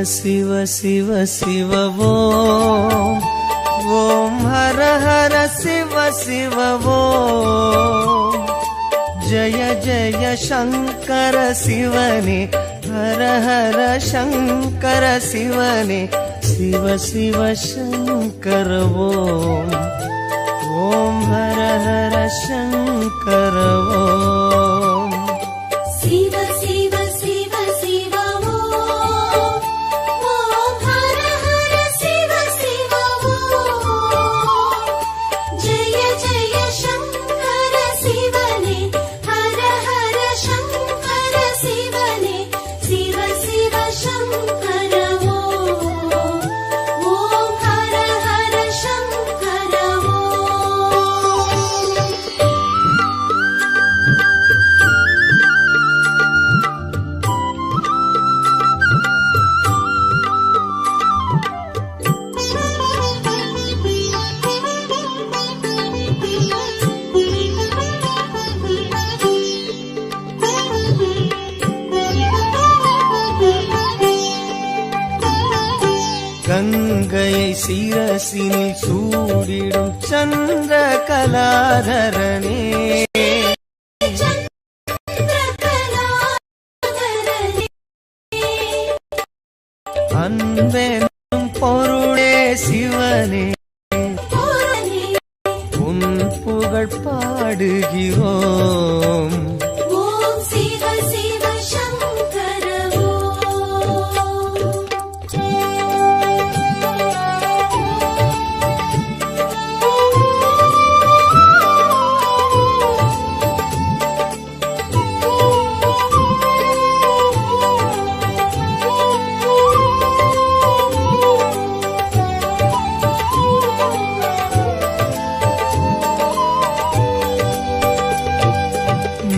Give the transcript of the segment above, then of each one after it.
शिव शिव शिव ओम ओम हर हर शिव शिव ओम जय जय शंकर शिवने हर हर शंकर शिवने शिव शिव शंकर ओम ओम हर हर शंकर ओम शिव शिव शिव शिव ओम ओम हर हर शिव शिव ओम जय जय शंकर शिवने हर हर शंकर शिवने शिव शिव शंकर ओम ओम हर हर शंकर கங்கையை சிரசினில் சூடிடும் சந்திர கலாதரனே அன்பெனும் பொருளே சிவனே உன் புகழ் பாடுகிறோம் ஓம் சிவ சிவ சங்கர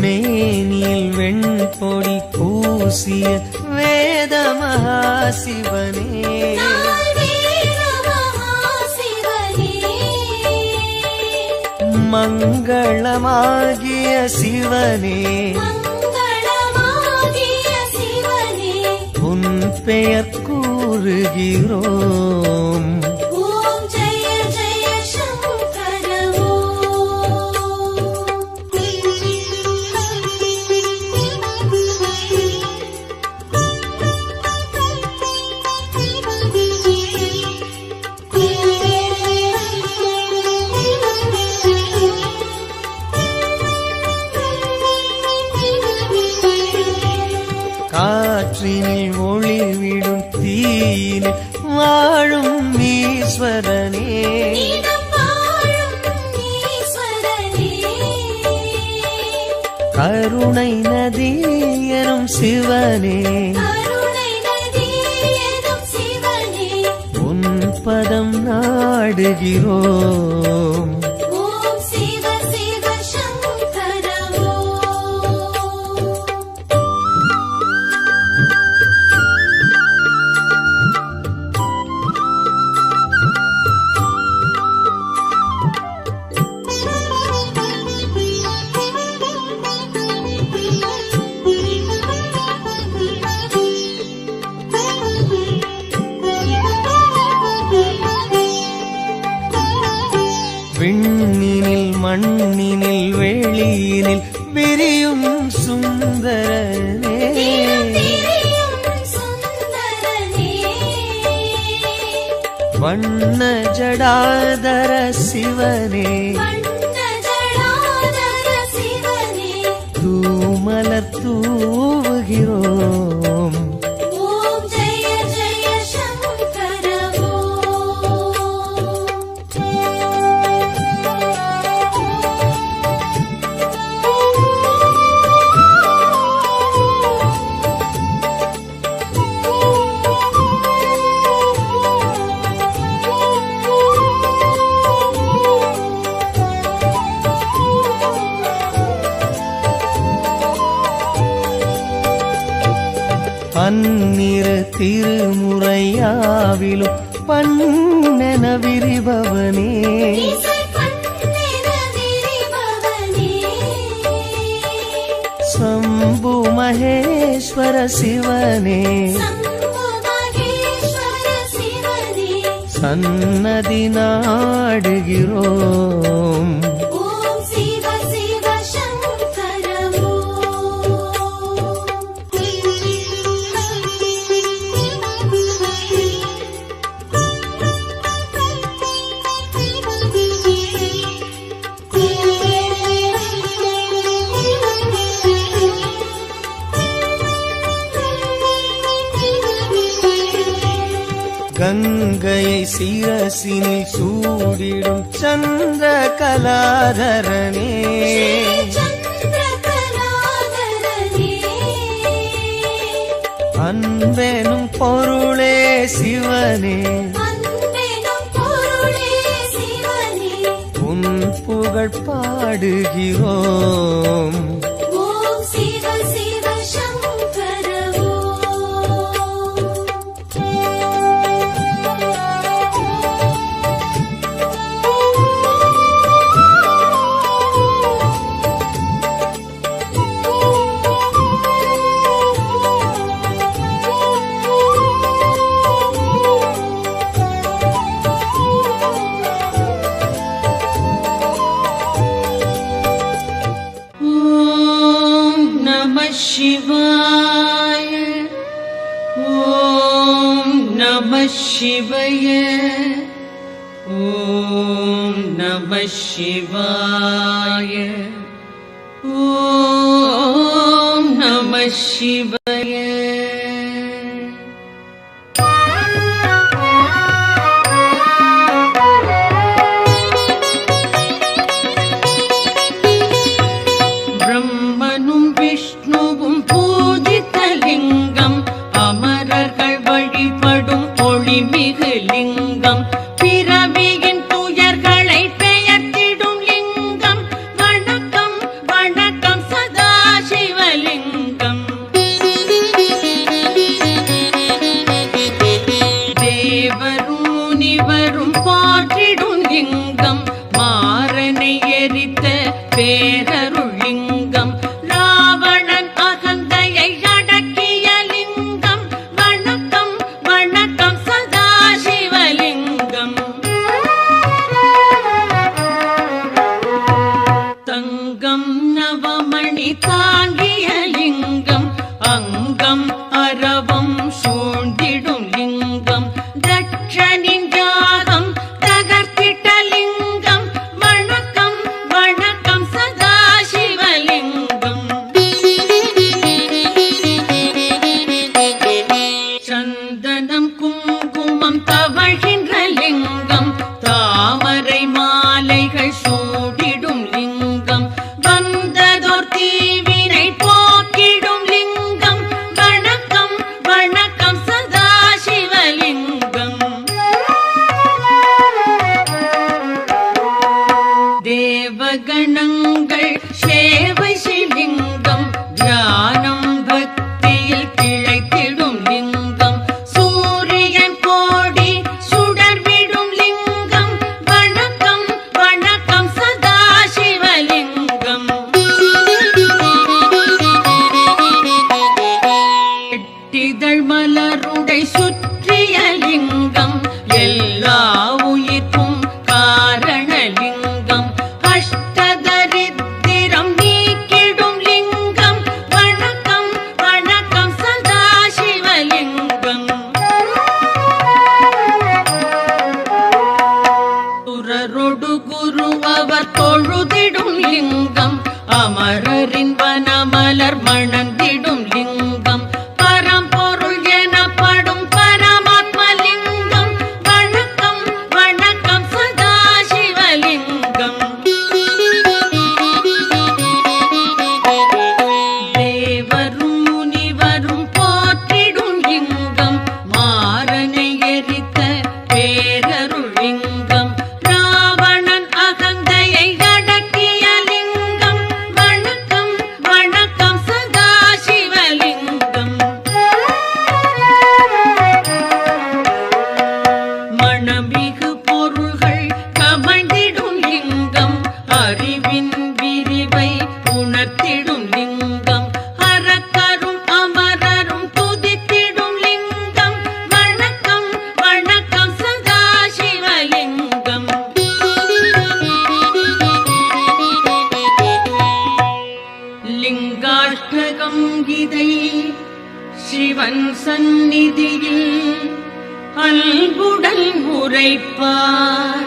மேனில் வெண்பொடி பூசிய வேத மகாசிவனே மங்களமாகிய சிவனே உன் பெயர் கூறுகிறோம் ஓம் ஜெய ஜெய சங்கர காற்றினில் ஒளிவிடும் தீயினில் வாழும் ஈஸ்வரனே கருணை நதி எனும் சிவனே உன் பதம் நாடுகிறோம் ஓம் சிவ சிவ சங்கர விண்ணினில் மண்ணினில் வெளியினில் விரியும் சுந்தரனே வண்ண ஜடாதர சிவனே தூமலர் தூவுகிறோம் ஓம் ஜெய ஜெய சங்கர பன்னிரு திருமுறையாவிலும் பண்ணென விரிபவனே சம்பு மகேஸ்வர சிவனே சம்பு மகேஸ்வர சன்னதி நாடுகிறோம். ஓம் சிவ சிவ சங்கர கங்கையை சிரசினில் சூடிடும் சந்திர கலாதரனே, அன்பெனும் பொருளே சிவனே, உன் புகழ் பாடுகிறோம். ஓம் சிவ சிவ சங்கர शिवाय ॐ नमः शिवाय ॐ नमः शिवाय ॐ नमः शिवाय. பிரம்மனும் விஷ்ணுவும் பூஜித்தலிங்கம், அமரர்கள் வழிபடும் ஒளிமிகு லிங்கம், பிறவியின் துயர்களை பெயர்த்திடும் லிங்கம். வணக்கம் வணக்கம் சதா சிவலிங்கம். தேவரும் முனிவரும் போற்றிடும் லிங்கம், மாறனை எரித்த பேரருள் லிங்கம், ராவணன் அகந்தையை அடக்கிய லிங்கம். வணக்கம் வணக்கம் சதா சிவலிங்கம். தங்கம் நவமணி தாங்கிய லிங்கம், அங்கம் அரவம் சூழ்ந்திடும் லிங்கம், தட்சனின் யாகம் தகர்த்திட்ட லிங்கம். வணக்கம் வணக்கம் சதா சிவலிங்கம். சந்தனம் குங்குமம் தவழ்கின்ற லிங்கம், தாமரை மாலைகள் சூடிடும் லிங்கம், வந்ததோர் தீவினை போக்கிடும் லிங்கம். வணக்கம் வணக்கம் சதா சிவலிங்கம். தேவகணங்கள் சேவை சிலிங்கம், தியானம் பக்தியில் திளைத்திடும் லிங்கம், சூரியன் கோடி சுடர்விடும் லிங்கம். வணக்கம் வணக்கம் சதா சிவலிங்கம். எட்டிதழ் மலருடை சுற்றிய லிங்கம், எல்லா உயிர்க்கும் காரணலிங்கம், அஷ்டதரித்திரம் நீக்கிடும் லிங்கம். வணக்கம் வணக்கம் சதா சிவலிங்கம். சுரரொடு குரு அவர் தொழுதிடும் லிங்கம், அமரரின் வனமலர் மணந்திடும் லிங்கம், பரம்பொருள் எனப்படும் பரமாத்மலிங்கம். வணக்கம் வணக்கம் சதா சிவலிங்கம். தேவரும் முனிவரும் போற்றிடும் லிங்கம், மாறனை எரித்த பேரருள் லிங்கம், ராவணன் அகந்தையை அடக்கிய லிங்கம். வணக்கம் வணக்கம் சதா அஷ்டகம் இதை சிவன் சந்நிதியில் அன்புடன் உரைப்பார்,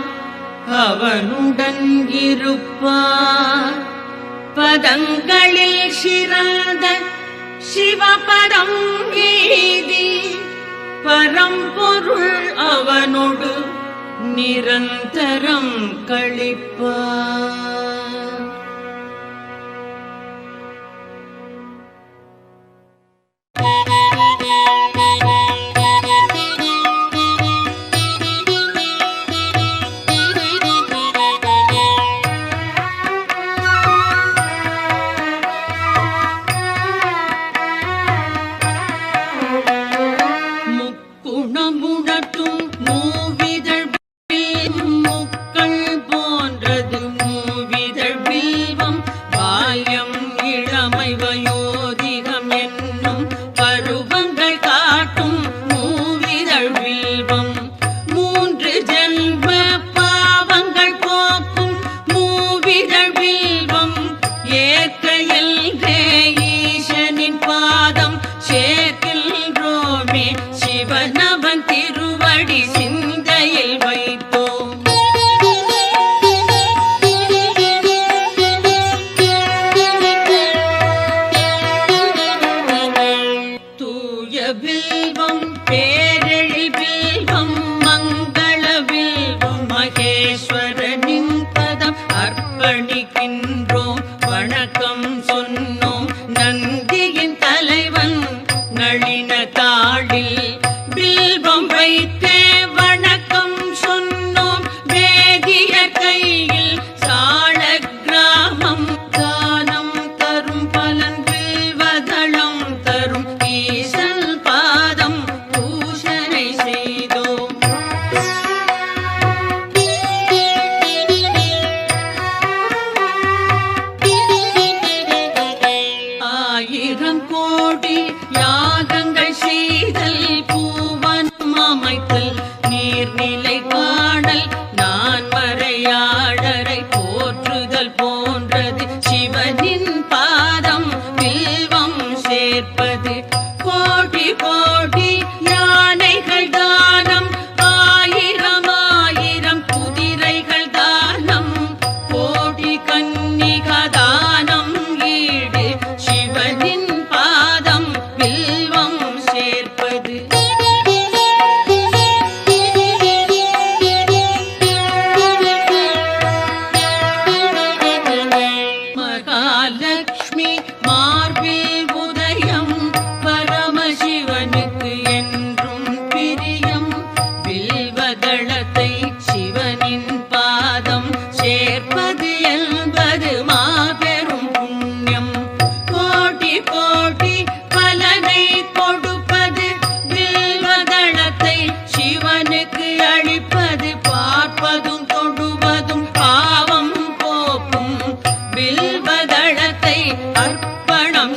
அவனுடன் இருப்பார். பதங்களில் சிறந்த சிவபரம் ஏதி பரம்பொருள் அவனோடு நிரந்தரம் கழிப்பார்.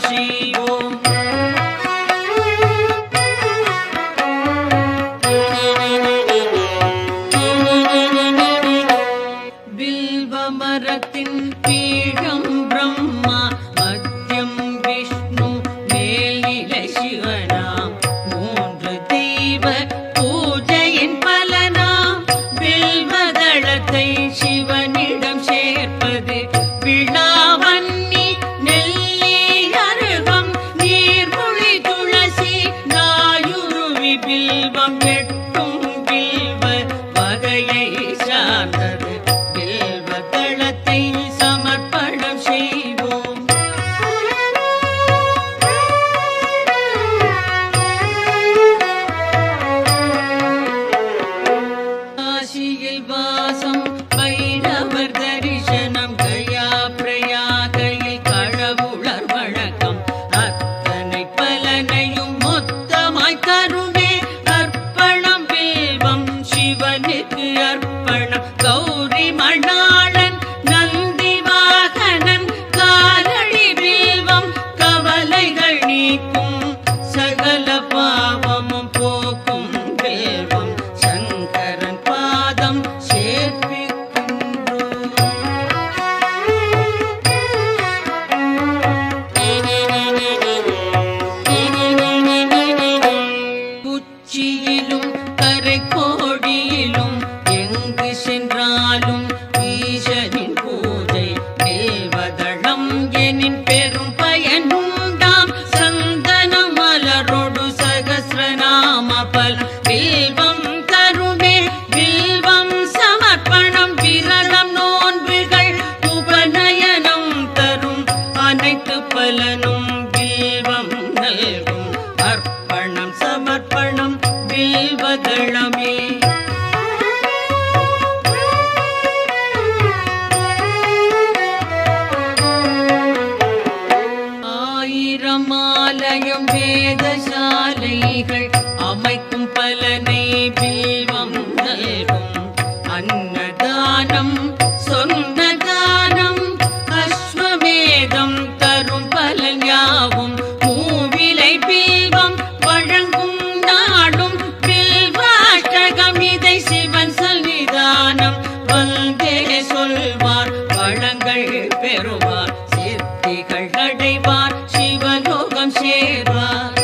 ஸ்ரீ அனைத்து பலனும் வில்வம் நல்கும் அர்ப்பணம் சமர்ப்பணம் வில்வதளமே. ஆயிரமாலயம் வேதசாலைகள் அமைக்கும் பலனை வில்வம் நல்கும் அன்னதானம் சொந்த தானம் அஸ்வமேதம் தரும் பலன் யாவும் மூவிலை வில்வம் வழங்கும் நாடும் வில்வாஷ்டகம் இதை சிவன் சன்னிதானம் வந்தே சொல்வார் வளங்கள் பெறுவார் சித்திகள் அடைவார் சிவலோகம் சேர்வார்.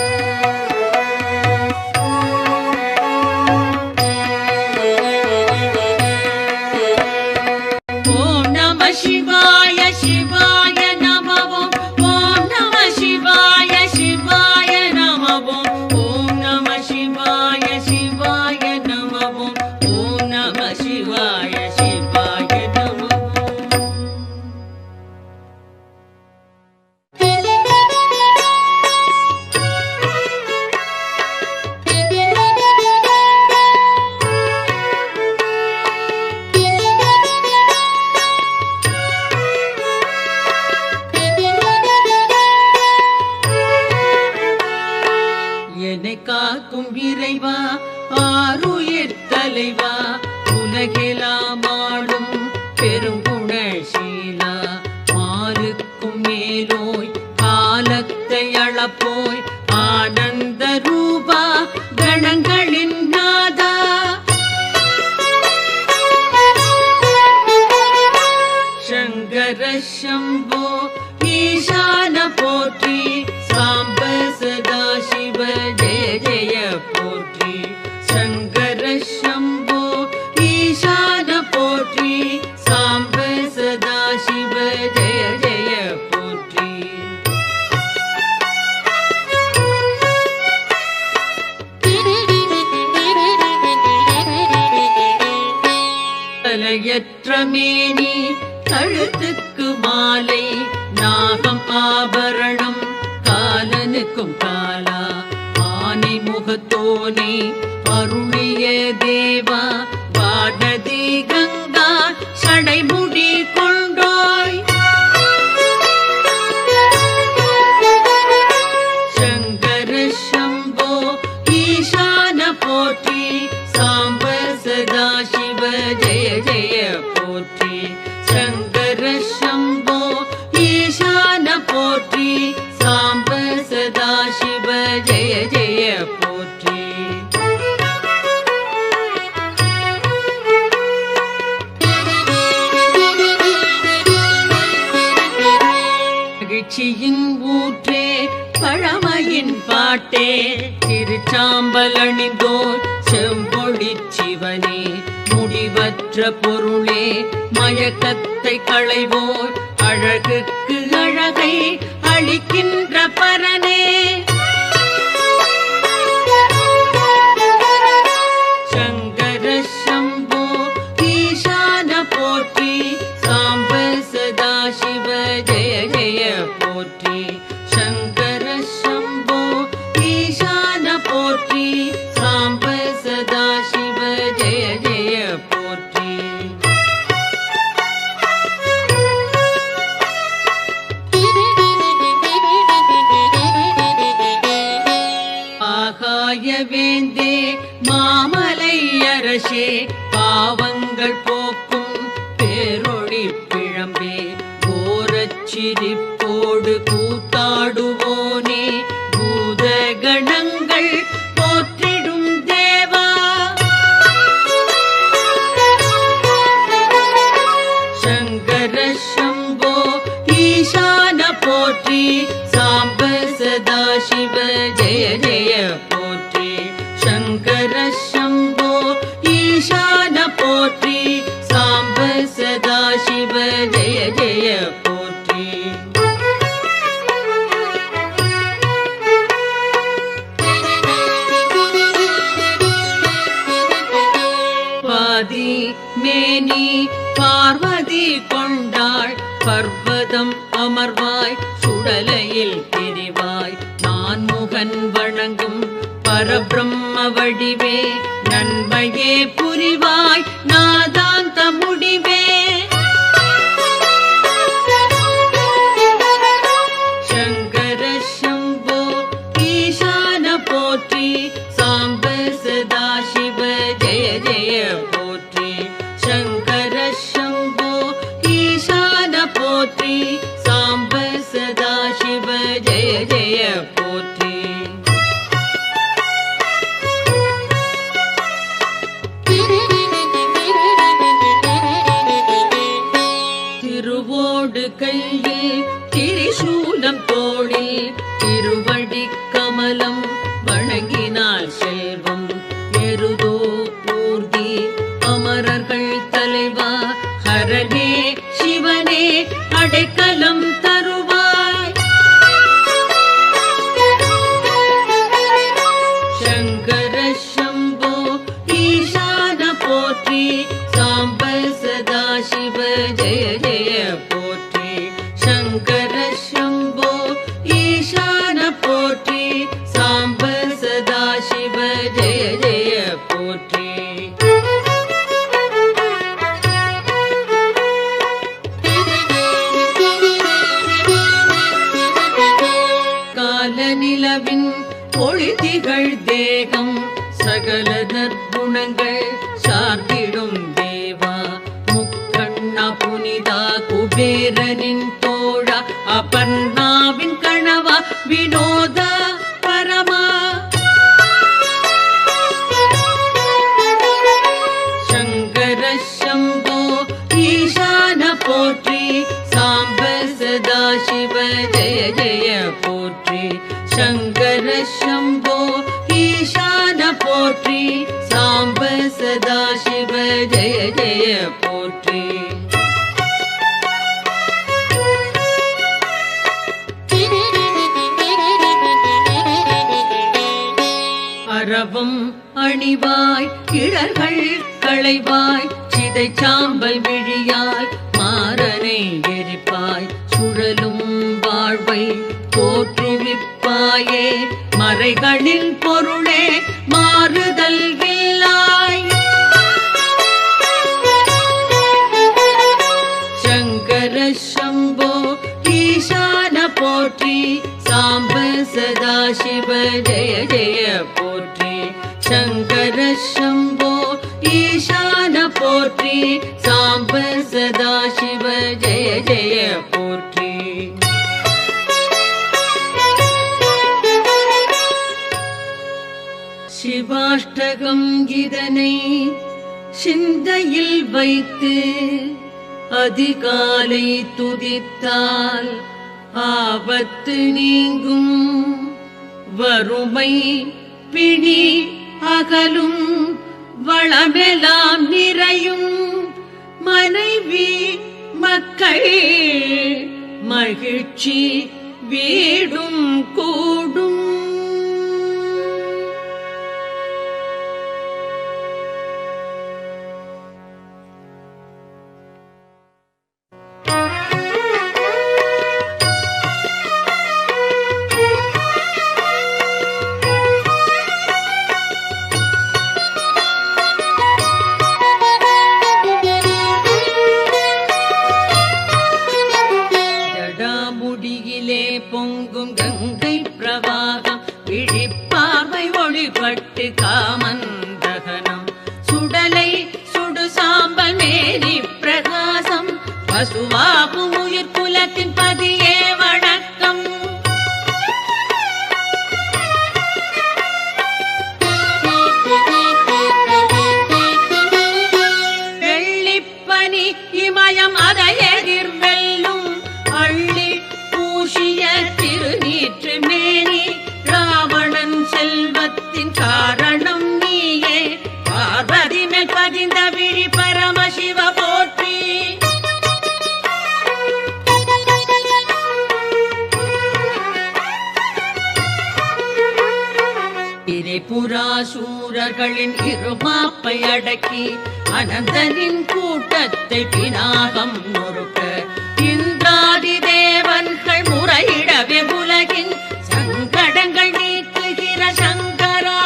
ஓம் நம சிவாய சிவாய நம ஓம். ஓம் நம சிவாய சிவாய நம ஓம். ஓம் நம சிவாய சிவாய நம ஓம். ஓம் நம சிவாய சிவாய நம ஓம். என்னை காக்கும் இறைவா ஆருயிர் தலைவா உலகெல்லாம் ஆளும் பெருங்குணசீலா மாலுக்கும் மேலோய் காலத்தை அளப்போய் ஆனந்த ரூபா கணங்களின் நாதா சங்கர சம்போ ஈசான போற்றி சாம்ப சதா சிவ ஜெய ஜெய போற்றி சங்கர சம்போ ஈசான போற்றி சாம்ப சதா சிவ ஜெய ஜெய போற்றி. தலையற்ற மேனி கழுத்துக்கு மாலை நாகம் ஆபரணம் காலனுக்கும் காலா ஆனை முகத்தோனே அருளிய தேவா வானதி கங்கா சடைமுடி கொண்டோய் சங்கர சம்போ ஈசான போற்றி சாம்ப சதா சிவ ஜெய ஜெய போற்றி சங்கர சம்போ ஈசான போற்றி சாம்ப சதா சிவ ஜெய ஜெய போற்றி. மகிழ்ச்சியின் ஊற்றே பழமையின் பாட்டே திருச்சாம்பல் அணிந்தோர் செம்பொழி சிவனே முடிவற்ற பொருளே மயக்கத்தை களைவோர் அழகுக்கு அழகை அளிக்கின்ற பரனே சங்கர சம்போ ஈசான போற்றி சாம்ப சதா சிவ ஜெய ஜெய போற்றி சங்கர சம்போ ஈசான போற்றி சாம்ப சதா சிவ ஜெய ஜெய போற்றி. ஆகாய வேந்தே மாமலை அரசே பாவங்கள் போக்கும் பேரொளி பிழம்பே கோரச்சிரிப்போடு கூத்தாடுவோனே பூத கணங்கள் போற்றிடும் தேவா சங்கர சம்போ ஈசான போற்றி சாம்ப சதா சிவ ஜெய ஜெய போற்றி சங்கர சம்போ ஈசான போற்றி சாம்ப சதா சிவ ஜெய ஜெய போற்றி. பாதி மேனி பார்வதி கொண்டாள் பர்வதம் அமர்வாய் சுடலை பரபிரம்ம வடிவே நன்மையே புரிவாய் நாதாந்த முடிவே சங்கர சம்போ ஈசான போற்றி சாம்ப சதா சிவ ஜெய ஜெய போற்றி சங்கர சம்போ ஈசான போற்றி சாம்ப சதா சிவ ஜெய ஜெய போற்றி திருவோடு கையில் திரிசூலம் தோளில் திருவடி கமலம் வணங்கினார் செல்வம் எருதோ பூர்த்தி அமரர்கள் தலைவா ஹரனே சிவனே அடைக்கலம் தருவாய் சங்கர சம்போ ஈசான போற்றி சாம்ப சதா சிவ ஜெய ஜெய போற்றி சங்கர சம்போ ஈசான போற்றி சாம்ப சதா சிவ ஜெய ஜெய போற்றி கால நிலவின் ஒளிதிகள் தேகம் சகல நற்குணங்கள் சார்ந்திடும் தேவா முக்கண்ணா புனிதா குபேரனின் தோழா அபர்ணாவின் கணவா வினோதா பரமா சங்கர சம்போ ஈசான போற்றி சாம்ப சதா சிவ ஜெய ஜெய போற்றி சங்கர சம்போ ஈசான போற்றி சாம்ப சதா சிவ ஜெய ஜெய போற்றி அரவம் அணிவாய் இடர்கள் களைவாய் சிதை சாம்பல் விழியாய் மாறனை எரிப்பாய் சுழலும் வாழ்வை தோற்றுவிப்பாயே மறைகளின் பொருளே மாறுதல் இல்லாய் சங்கர சம்போ ஈசான போற்றி சாம்ப சதா சிவ ஜெய ஜெய போற்றி சங்கர சம்போ ஈசான போற்றி சாம்ப சதா சிவ ஜெய ஜெய போற்றி சிவாஷ்டகம் இதனை சிந்தையில் வைத்து அதிகாலை துதித்தால் ஆபத்து நீங்கும் வறுமை பிணி அகலும் வளமெல்லாம் நிறையும் மனைவி மக்கள் மகிழ்ச்சி வீடும் கூடும் பொங்கும் கங்கை பிரவாகம் விழிப்பார்வை ஒளிபட்டு காமந்தகனம் சுடலை சுடு சாம்பல் மேரி பிரகாசம் பசுவாகும் உயிர் குலத்தின் பதியே வணக்கம் வெள்ளிப்பனி இமயம் அதை எதிர்வெல்லும் அள்ளி பூஷிய திருநீற்று மேனி ராவணன் செல்வத்தின் காரணம் நீயே பார்வதி மேல் பதிந்த விழி பரமசிவ போற்றி திரிபுராசூரர்களின் இருமாப்பை அடக்கி அனந்தனின் கூட்டத்தை பினாகம் நொறுக்க இந்திராதி தேவன்கள் முறையிடவே உலகின் சங்கடங்கள் நீக்குகிற சங்கரா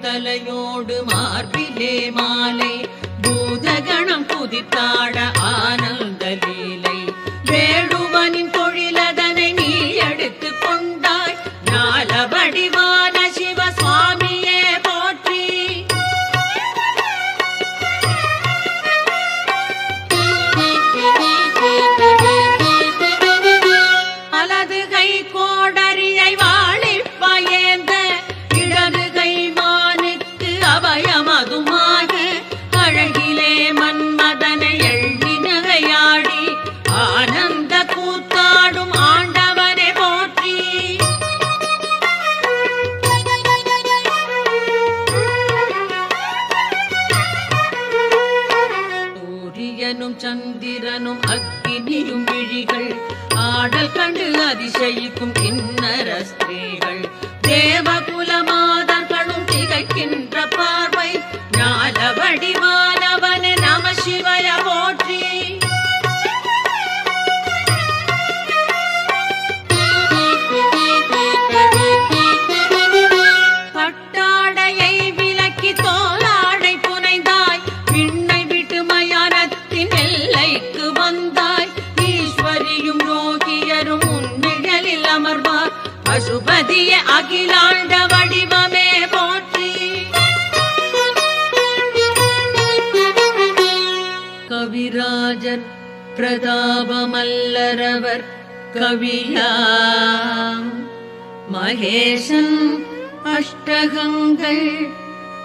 தலையோடு மார்பிலே மாலை பூதகணம் குதித்தாட ஆனந்த லீலை வேடுவனின் தொழிலதனை நீ எடுத்து கொண்டாய் ஞால வடிவான சிவசுவாமியே போற்றி அலது கை கோடரியை வாழிப்பயேந்த இடது கை மானுக்கு அபயமதுமாக அழகிலே மன்மதனை எள்ளி நகையாடி ஆனந்த கூத்தாடும் ஆண்டவனை போற்றி சூரியனும் சந்திரனும் அக்கினியும் விழிகள் ஆடல் கண்டு அதிசயிக்கும் கிண்ணற ஸ்திரீகள் தேவகுல மாதர்களும் திகைக்கின்ற பார்வை ஞான வடிவானவனே நம சிவய போற்றி பட்டாடையை விலக்கி தோலாடை புனைந்தாய் விண்ணை விட்டு மயானத்தின் எல்லைக்கு வந்தாய் ஈஸ்வரியும் யோகியரும் உன்னிழலில் அமர்வார் பசுபதிய அகிலாண்ட வடிவமே போற்றி கவிராஜர் பிரதாபமல்லரவர் கவியாம் மகேசன் அஷ்டகங்கள்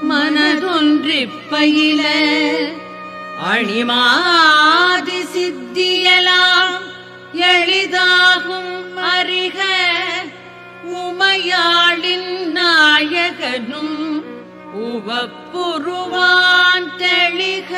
மனதொன்றிப் பயில அணிமாதி சித்தியலாம் எளிதாகும் அறிக உமையாளின் நாயகனும் உவப்புருவான் தெளிக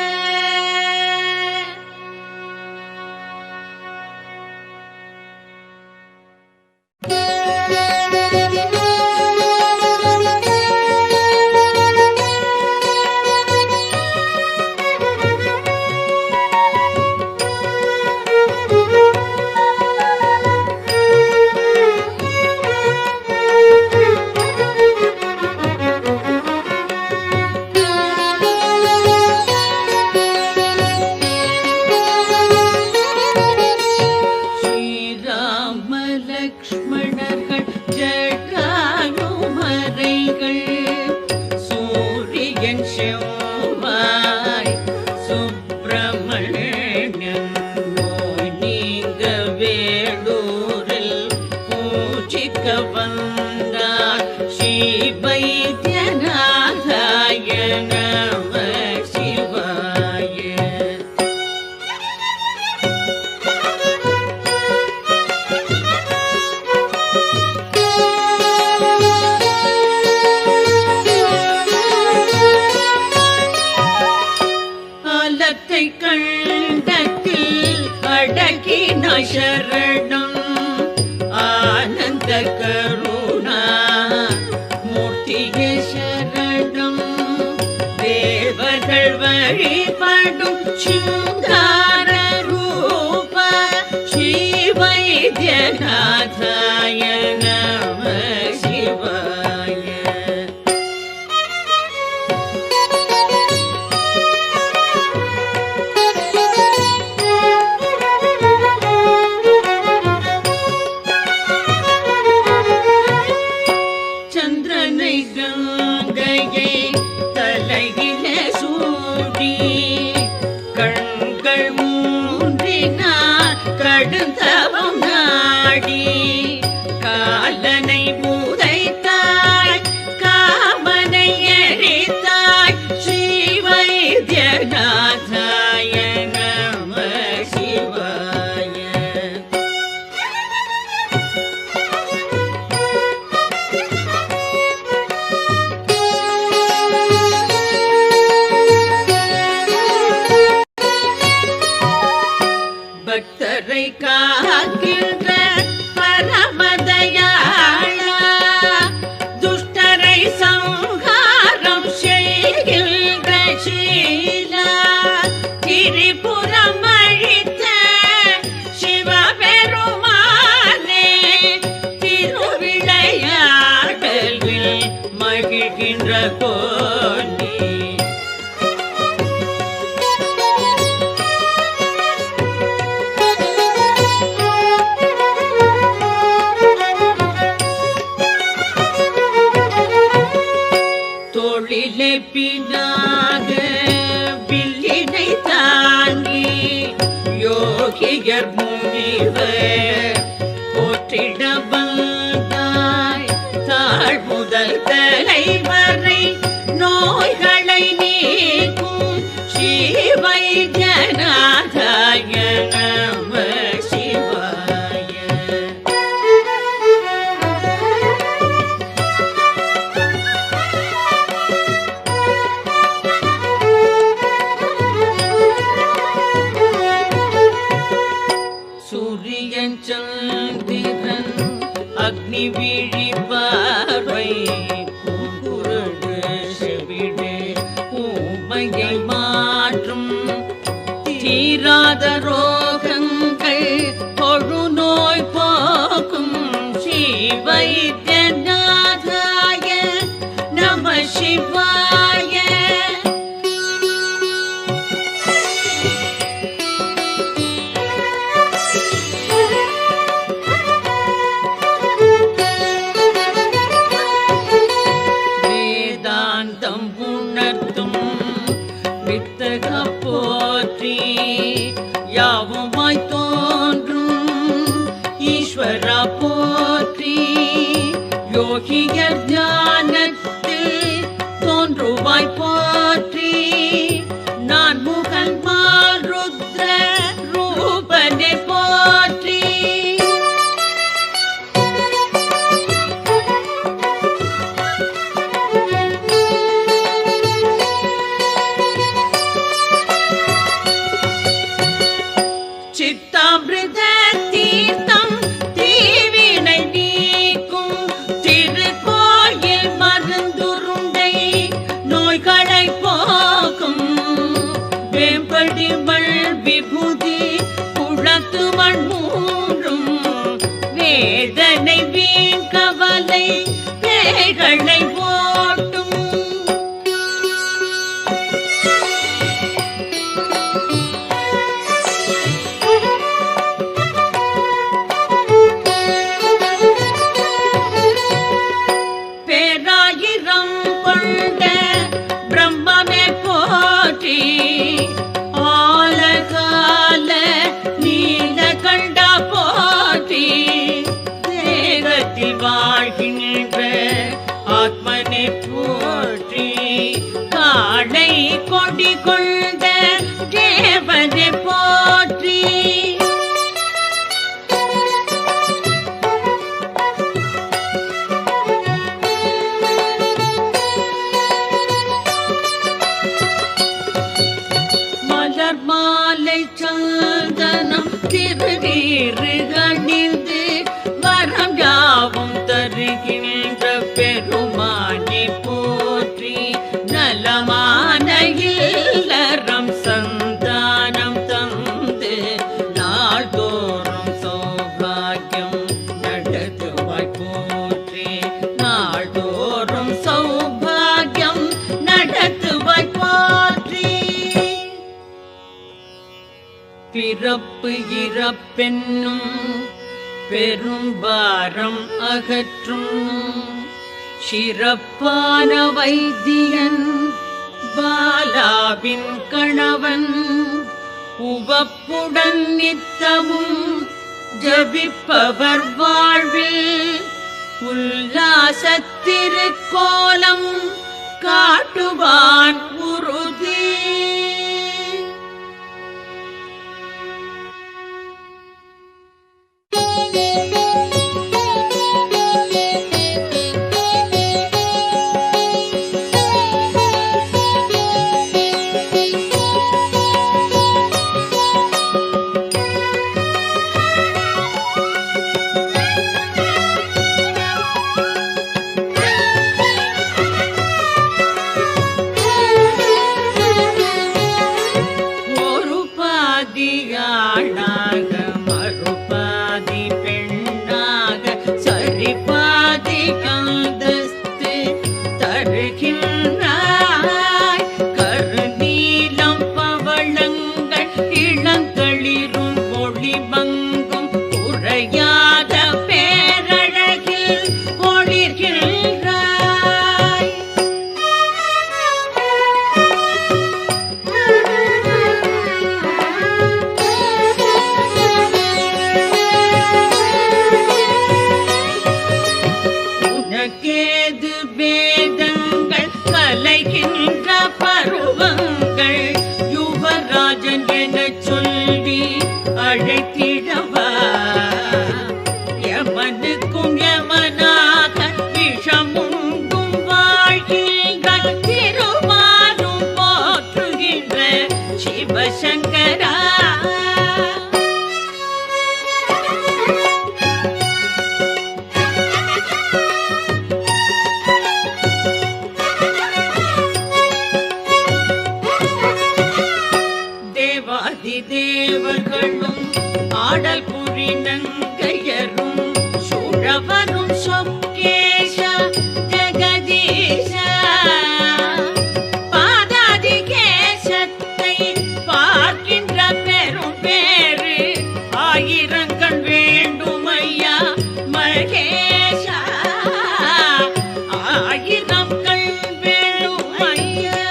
லக்ஷ்மணர்கள் ஜடாயுமரைகள் சூரியன் செவ்வாய் சுப்பிரமணியன் நோய் நீங்க வேடூரில் பூஜிக்க வந்தார் ஸ்ரீ வைத்தியநாதாய நம சிவாய கண்டத்தில் அடக்கின சரணம் ஆனந்த கருணா மூர்த்திய சரணம் தேவர்கள் வழிபடும் சிங்கார ரூப ஸ்ரீ வைத்தியநாதாய நம சிவாய கங்கையை தலையில சூடி கண்கள் மூன்றினார் கடுந்தவம் நாடி காலனை பூதைத்தாய் காமனை எரித்தாய் ஸ்ரீ வைத்தியநாதாய நம சிவாய பக்தரை காக்கின்ற பரமதயாளா துஷ்டரை சங்காரம் செய்கின்ற சீலா திரிபுரம் அழித்த சிவபெருமானே திருவிளையாடலில் மகிழ்கின்ற கோ யோகியர் முனிவர் போற்றிட வந்தாய் தாழ் முதல் தலை வரை நோய்களை நீக்கும் ஸ்ரீ வைத்தியநாதாய நம சிவாய. சூரியன் சந்திரன் அக்னி விழி பார்வை குருடு செவிடு ஊமையை மாற்றும் தீராத ரோகங்கள் தொழுநோய் போக்கும் ஸ்ரீ வைத்தியநாதாய நம சிவாய. வேதாந்தம் உணர்த்தும் வித்தக போற்றி யாவுமாய் தோன்றும் ஈஸ்வரா போற்றி யோகியர் ஞானத்தில் தோன்றுவாய் போற்றி நான் முகன் மால் ருத்ர ரூபனை போற்றி. சித்தாமிருத தீர்த்தம் தீவினை நீக்கும் திருக்கோயில் மருந்துருண்டை நோய்களை போக்கும் வேம்படி மண் விபூதி குளத்து மண் மூன்றும் வேதனை வீண் கவலை பேய்களை ஓட்டும். பேராயிரம் கொண்ட பிரம்மமே போற்றி ஆலகால நீலகண்டா போற்றி தேகத்தில் வாழ்கின்ற ஆத்மனை போற்றி காளை கொடி கொண்ட தேவனை போற்றி. மலர் மாலை சந்தனம் திருநீறு அணிந்து வரம் யாவும் தருகின்ற பெருமானை போற்றி நலமான இல்லறம் சந்தானம் தந்து நாள்தோறும் சௌபாகியம் நடத்துவாய் போற்றி நாள்தோறும் சௌபாகியம் நடத்துவாய் போற்றி. பிறப்பு இறப்பென்னும் பெரும்பாரம் அகற்றும் சிறப்பான வைத்தியன் பாலாவின் கணவன் உவப்புடன் நித்தமும் ஜபிப்பவர் வாழ்வில் உல்லாசத்திருக்கோலம் காட்டுவான் உறுதி. அழைத்திடவா யமனுக்கும் யமனாக விஷமுண்டும் வாழ்கின்ற திருமாலும் போற்றுகின்ற சிவசங்கரா தேவர்களும் ஆடல் புரிநங்கையரும் சுழவரும் சொக்கேஷ ஜெகதீஷ பாதாதி கேசத்தை பார்க்கின்ற பெரும் பேரு ஆயிரங்கள் வேண்டும் ஐயா மகேஷா ஆயிரம் கண் வேணும் ஐயா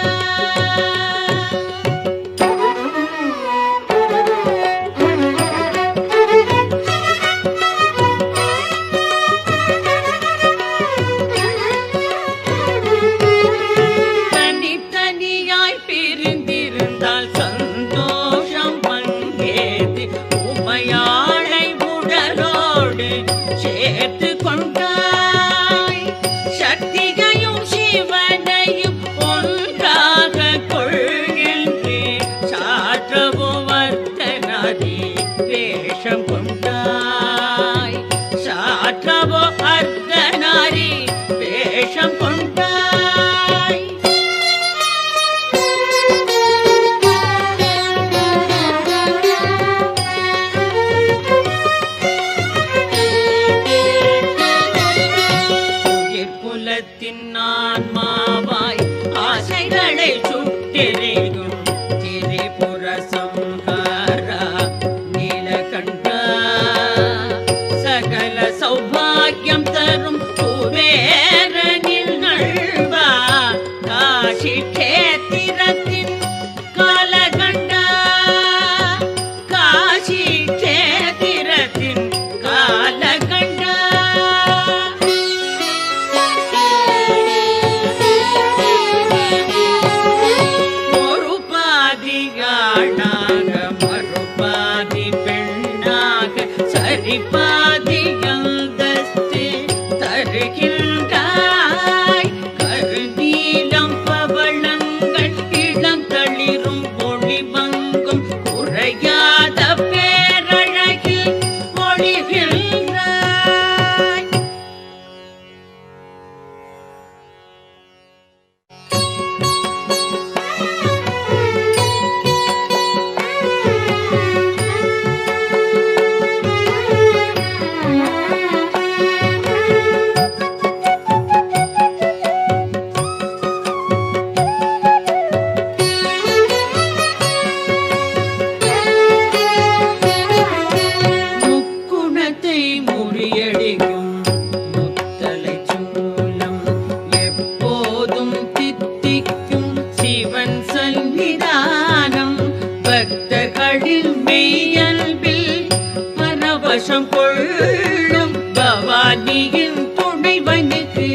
பரவசம் கொள்ளும் பவானியின் துணைவனுக்கு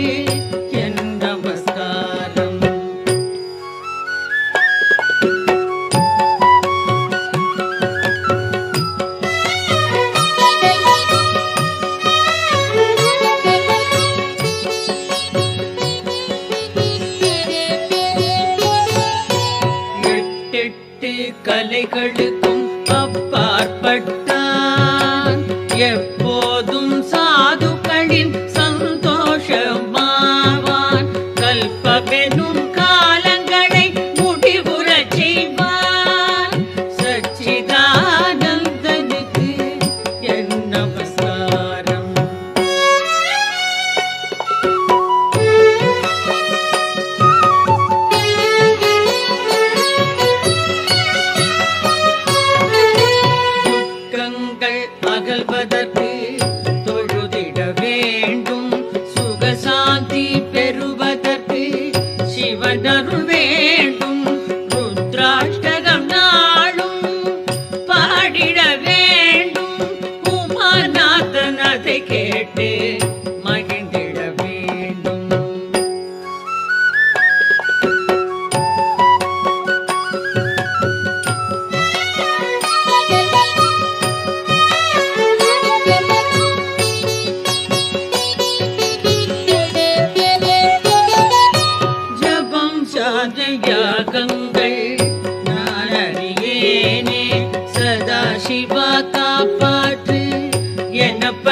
என் நமஸ்காரம். எட்டெட்டு கலைகளுக்கும் அப்பாற்பட்டான் எப்போதும் சாதுக்களின் சந்தோஷமாவான். கல்பவெனும் காலங்களை முடிவுறச் செய்வான். சச்சிதானந்தனுக்கு என் நமஸ்காரம். அகல்வதற்கு தொழுதிட வேண்டும். சுகசாந்தி பெறுவதற்கு சிவனருள் வேண்டும். ருத்ராஷ்டகம் நாளும் பாடிட வேண்டும். உமாநாதன் அதை கேட்டு மகிழ்ந்திட வேண்டும்.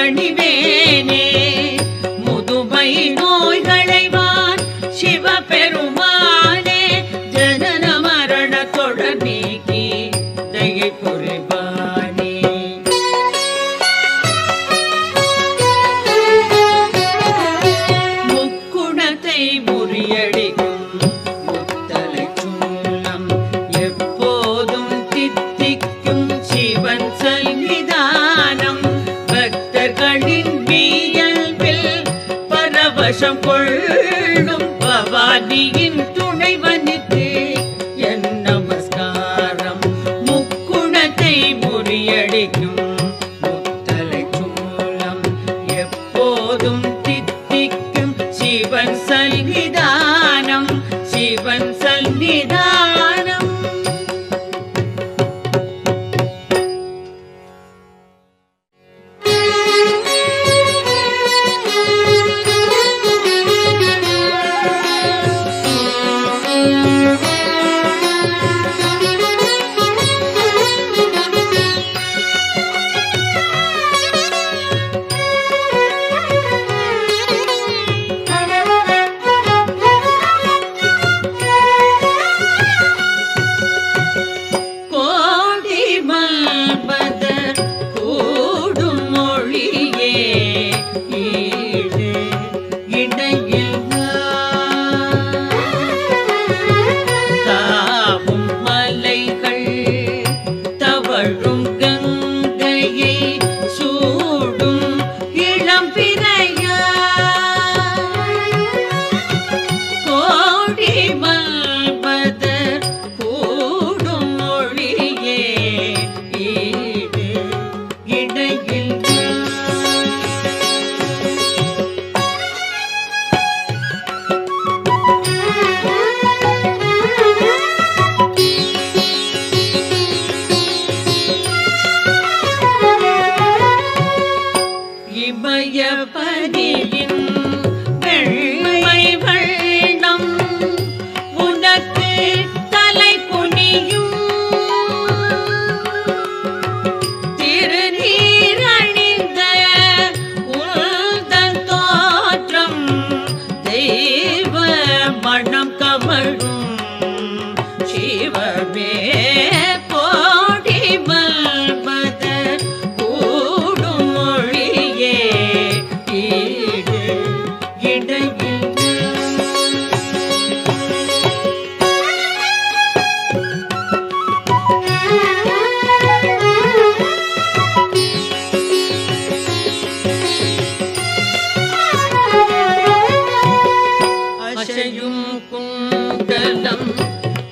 பணிவேனே முதுமை நோய்களைவான் சிவபெருமானே ஜனன மரண தொடர் நீக்கி தயை புரிவானே முக்குணத்தை முறியடிக்கும் முத்தலை சூலம் எப்போதும் தித்திக்கும் சிவன் சந்நிதானம் பக்தர்களின் வியல்பில் பரவசம் கொள்ளும் பவானியின் துணைவனுக்கு என் நமஸ்காரம் முக்குணத்தை முறியடிக்கும் முத்தலை சூலம் எப்போதும் தித்திக்கும் சிவன் சந்நிதானம் சிவன் சந்நிதானம் கோடி மல்பதர் கூடும் மொழியே ஈடு இடையில்லா தாவும் மலைகள் தவழும் கங்கையை சூடும் இளம்பிறையா கோடி மல்பதர் கூடும் மொழியே ஈடு இடையில்லா இமயபதியின் வெண்மை வண்ணம் உனக்கு தலை குனியும் திருநீர் அணிந்த உந்தன் தோற்றம் தெய்வ மனம் கமழும் சிவமே கோடி மல்பதர் கூடும் மொழியே ஈடு இடையில்லா அசையும் குண்டலம்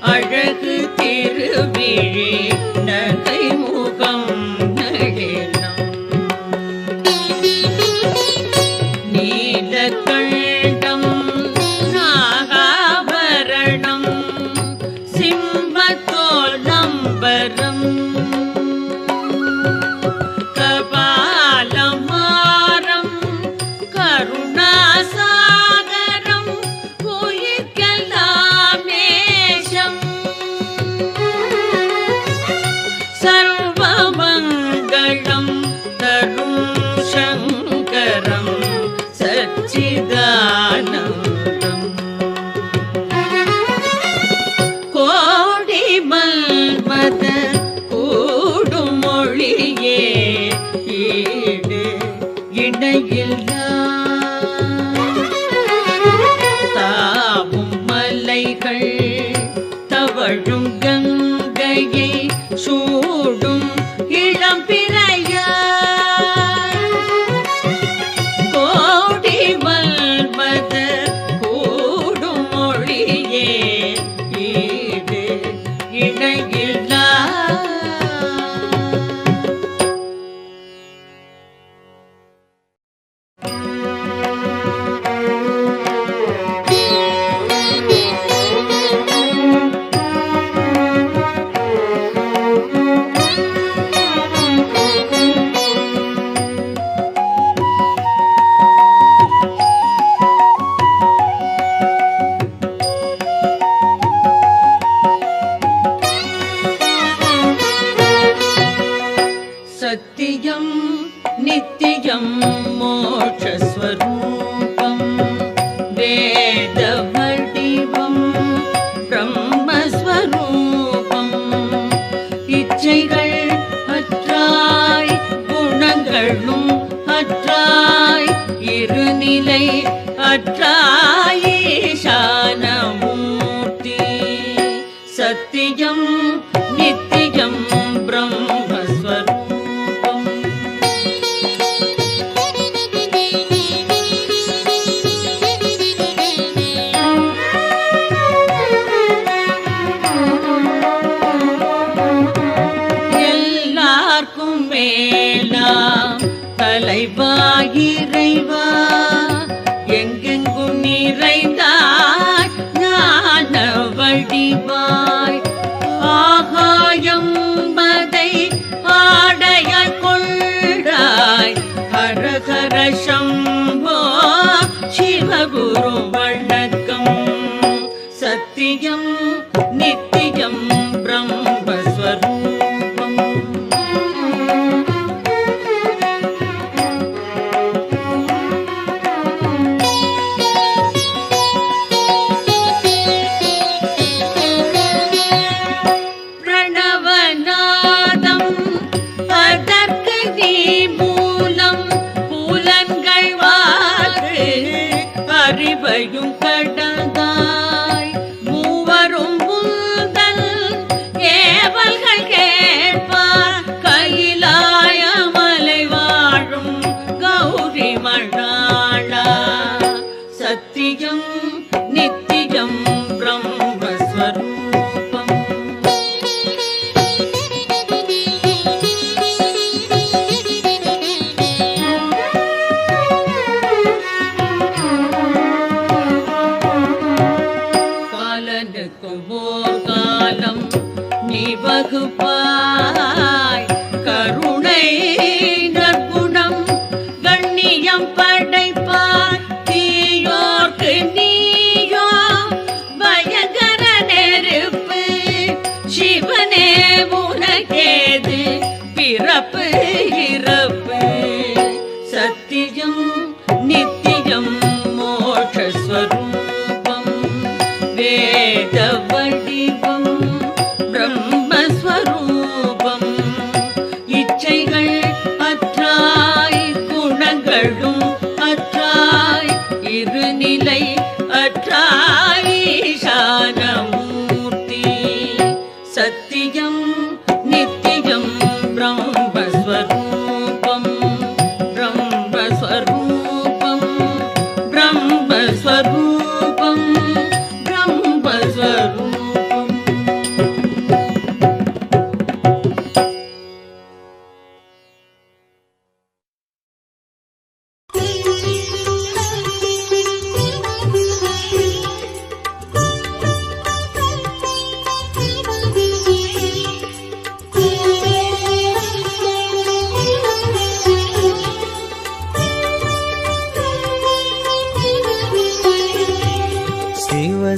அழகு திருவிழி நகை முகம் நளினம் நீலகண்டம் நாகாபரணம் சிம்மத்தோல் நம்பரம் கபாலமாரம் கருணாசாகரம் உயிர்க்கெல்லாம் நேசம் சர்வமங்களம் தரும் சங்கரம் சச்சிதானந்தம் கோடி மல்பதர் கூடும் மொழியே ஈடு இடையில்லா தாவும் மலைகள் தவழும் கங்கையை சூடும் இளம்பிறையா கோடி மல்பதர் கூடும் மொழியே ஈடு இடையில்லா சத்தியம் नित्यं मोक्षस्वरूपं वेदवडिवं ब्रह्मस्वरूपं इच्छைகள் அற்றாய் குணங்களும் அற்றாய் இருநிலை அற்றாய் ஈசானமூர்த்தி சத்தியம் நித்தியம் பிரம்மஸ்வரூபம் எல்லார்க்கும் மேலாம் தலைவா இறைவா எங்கெங்கும் நிறைந்தாய் ஞான வடிவாய் ஆகாயம் மதை ஆடையாய் கொள்ளாய் ஹரஹர சம்போ சிவகுரு வணக்கம் சத்தியம் நித்தியம் பிரம்மஸ்வரூபம் பிரணவநாதம் அதற்கு நீ மூலம் புலன்கள் வாக்கு அறிவையும் கடந்தாய் மூவரும் முந்தல் ஏவல்கள் கேட்பார் கையிலாயமலை வாழும் கௌரி மணாளா சத்தியம் நித்தியம் பிரம்மஸ்வரூபம் காலனுக்கும் ஓர் காலம் நீ வகுப்பாய் கருணை நற்குணம் கண்ணியம் படைப்பாய் தீயோர்க்கு நீயோ பயங்கர நெருப்பு சிவனே உனக்கேது பிறப்பு இறப்பு சத்தியம் நித்தியம் மோட்சஸ்வரூபம் வேத வடிவம் பிரம்மஸ்வரூபம் இச்சைகள் அற்றாய் குணங்களும் அற்றாய் இருநிலை அற்றாய் ஈசானமூர்த்தி சத்தியம் நித்தியம் பிரம்மஸ்வரூபம் பிரம்மஸ்வரூபம் பிரம்மஸ்வரூபம் பிரம்மஸ்வரூபம்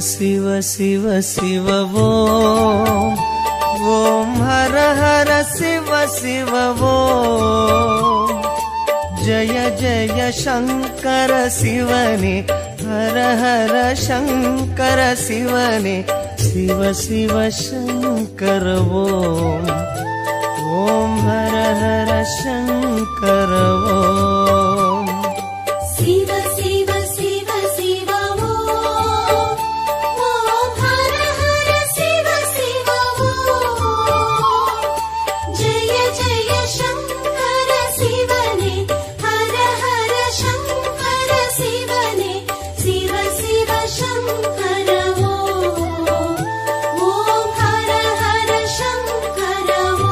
शिव शिव शिव ओम ओम हर हर शिव शिव ओम जय जय शंकर शिवने हर हर शंकर शिवने शिव शिव शंकर ओम ओम हर हर शंकर ओम शिव शिव शिव शिव ओम ओम हर हर शिव शिव ओम जय जय शंकर शिवने हर हर शंकर शिवने शिव शिव शंकर ओम ओम हर हर शंकर ओम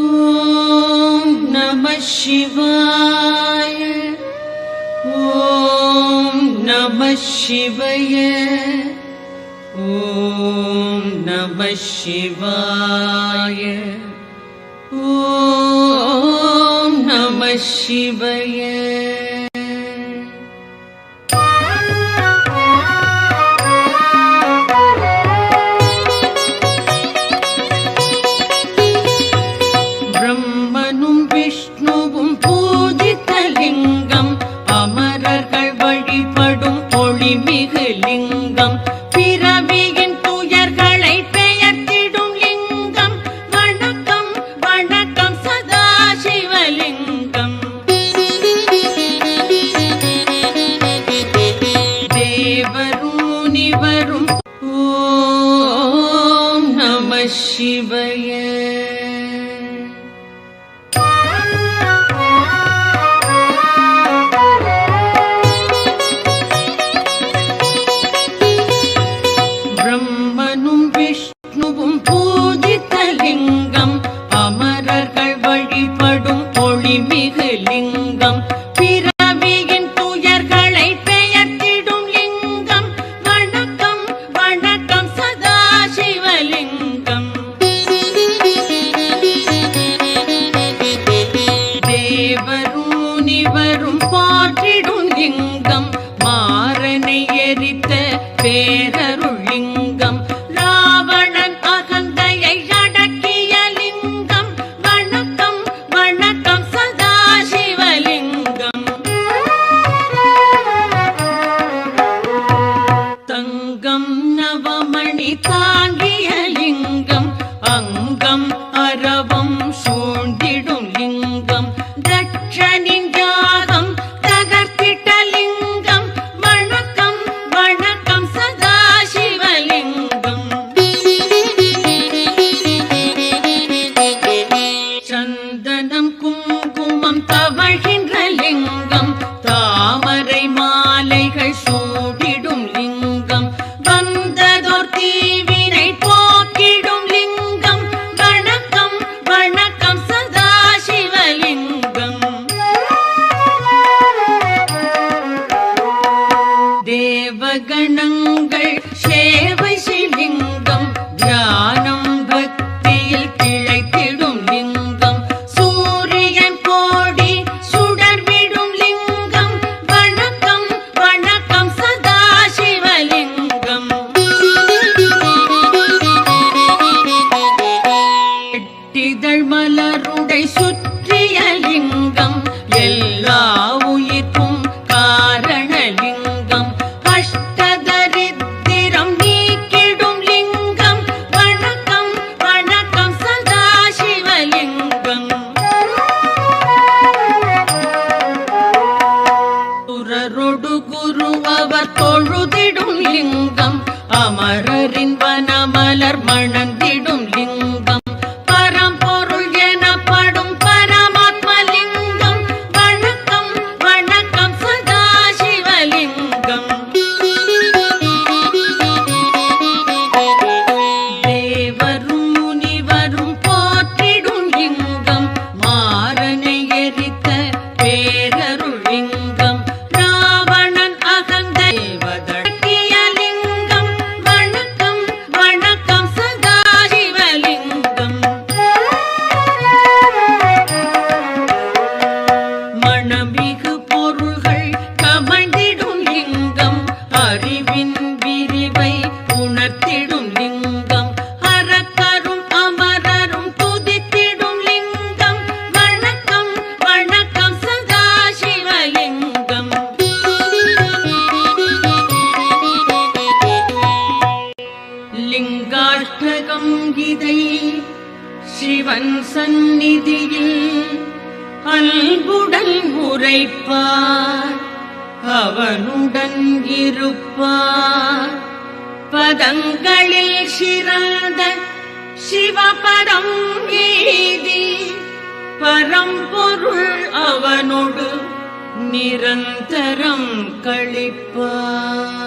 ॐ नमः शिवाय ॐ नमः शिवाय ॐ नमः शिवाय ॐ नमः शिवाय சிவய. பிரம்மனும் விஷ்ணுவும் பூஜித்த லிங்கம், அமரர்கள் வழிபடும் ஒளிமிகு லிங்கம், பிறவியின் துயர்களை பெயர்த்திடும் லிங்கம். வணக்கம் வணக்கம் சதா சிவலிங்கம். தேவரும் முனிவரும் போற்றிடும் லிங்கம், மாறனை எரித்த பேரருள் லிங்கம், ராவணன் அகந்தையை அடக்கிய லிங்கம். வணக்கம் வணக்கம் சதா சிவலிங்கம். தங்கம் நவமணி தாங்கிய லிங்கம், அங்கம் அரவம் சூழ்ந்திடும் லிங்கம், தட்சனின் யாகம் தகர்த்திட்ட லிங்கம். வணக்கம் வணக்கம் சதா சிவலிங்கம். சந்தனம் குங்குமம் தவழ்கின்ற லிங்கம், தாமரை மாலைகள் சூடிடும் லிங்கம், வந்ததோர் தீவினை போக்கிடும் லிங்கம். வணக்கம் வணக்கம் சதா சிவலிங்கம். தேவகணங்கள் சேவை சிலிங்கம், தியானம் பக்தியில் கிளைத்திடும் லிங்கம், சூரியன் கோடி சுடர்விடும் லிங்கம். வணக்கம் வணக்கம் சதா சிவலிங்கம். எட்டிதழ் மலருடை சுற்றிய லிங்கம், எல்லா உயிர்க்கும் காரணலிங்கம், அஷ்டதரித்திரம் நீக்கிடும் லிங்கம். வணக்கம் வணக்கம் சதா சிவலிங்கம். சுரரொடு குரு அவர் தொழுதிடும் லிங்கம், அமரரின் வனமலர் மணந்திடும் லிங்கம், பரம்பொருள் எனப்படும் பரமாத்ம லிங்கம். வணக்கம் வணக்கம் சதா சிவலிங்கம். தேவரும் முனிவரும் போற்றிடும் லிங்கம், மாறனை எரித்த பேரருள் லிங்கம், ராவணன் அகந்தை வதக்கிய லிங்கம். வணக்கம் வணக்கம் சதா சிவலிங்கம். மணமிகு பொருள்கள் கமழ்ந்திடும் லிங்கம், அறிவின் விரிவை உணர்த்திடும் லிங்கம், அரக்கரும் அமரரும் துதித்திடும் லிங்கம். வணக்கம் வணக்கம் சதா சிவலிங்கம். லிங்காஷ்டகம் இதை சிவன் சந்நிதியில் அன்புடன் உரைப்பார், அவனுடன் இருப்பார். பதங்களில் சிறந்த சிவபரம் ஏதி, பரம்பொருள் அவனோடு நிரந்தரம் கழிப்பார்.